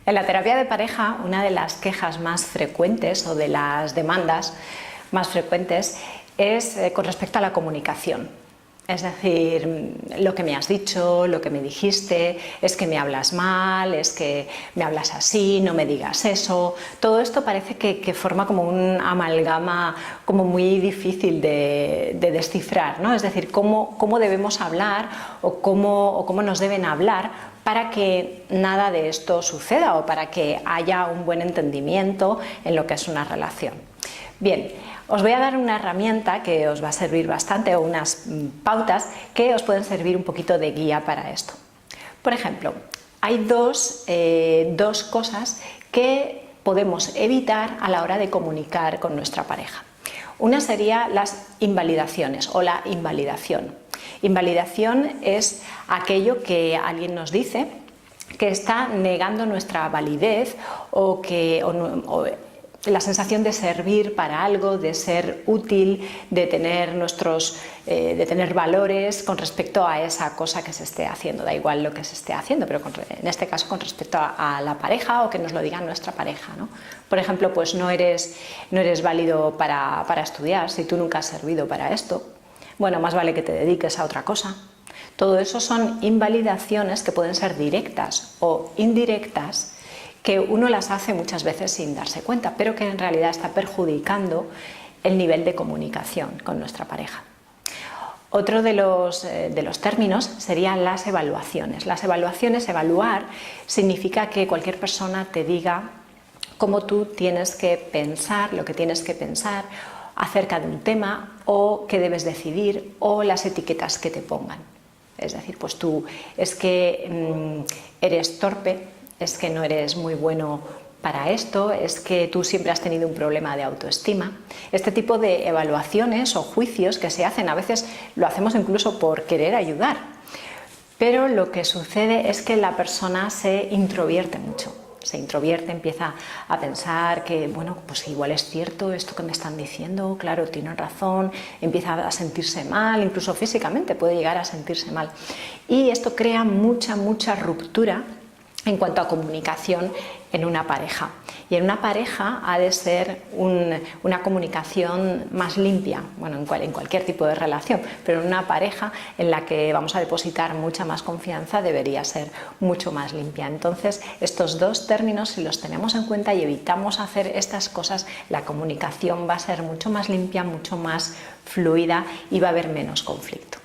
En la terapia de pareja, una de las quejas más frecuentes o de las demandas más frecuentes es con respecto a la comunicación. Es decir, lo que me has dicho, lo que me dijiste, es que me hablas mal, es que me hablas así, no me digas eso. Todo esto parece que forma como un amalgama como muy difícil de descifrar, ¿no? Es decir, cómo debemos hablar o cómo nos deben hablar para que nada de esto suceda o para que haya un buen entendimiento en lo que es una relación. Bien, os voy a dar una herramienta que os va a servir bastante, o unas pautas que os pueden servir un poquito de guía para esto. Por ejemplo, hay dos cosas que podemos evitar a la hora de comunicar con nuestra pareja. Una sería las invalidaciones o la invalidación. Invalidación es aquello que alguien nos dice que está negando nuestra validez o la sensación de servir para algo, de ser útil, de tener valores con respecto a esa cosa que se esté haciendo. Da igual lo que se esté haciendo, pero en este caso con respecto a la pareja o que nos lo diga nuestra pareja, ¿no? Por ejemplo, pues no eres válido para estudiar si tú nunca has servido para esto. Bueno, más vale que te dediques a otra cosa. Todo eso son invalidaciones que pueden ser directas o indirectas, que uno las hace muchas veces sin darse cuenta, pero que en realidad está perjudicando el nivel de comunicación con nuestra pareja. Otro de los términos serían las evaluaciones. Las evaluaciones, evaluar, significa que cualquier persona te diga cómo tú tienes que pensar, lo que tienes que pensar acerca de un tema, o qué debes decidir, o las etiquetas que te pongan. Es decir, pues tú es que eres torpe, es que no eres muy bueno para esto, es que tú siempre has tenido un problema de autoestima. Este tipo de evaluaciones o juicios que se hacen, a veces lo hacemos incluso por querer ayudar, pero lo que sucede es que la persona se introvierte mucho. Se introvierte, empieza a pensar que, bueno, pues igual es cierto esto que me están diciendo, claro, tienen razón, empieza a sentirse mal, incluso físicamente puede llegar a sentirse mal. Y esto crea mucha ruptura en cuanto a comunicación en una pareja. Y en una pareja ha de ser una comunicación más limpia, bueno, en cualquier tipo de relación, pero en una pareja en la que vamos a depositar mucha más confianza debería ser mucho más limpia. Entonces, estos dos términos, si los tenemos en cuenta y evitamos hacer estas cosas, la comunicación va a ser mucho más limpia, mucho más fluida y va a haber menos conflicto.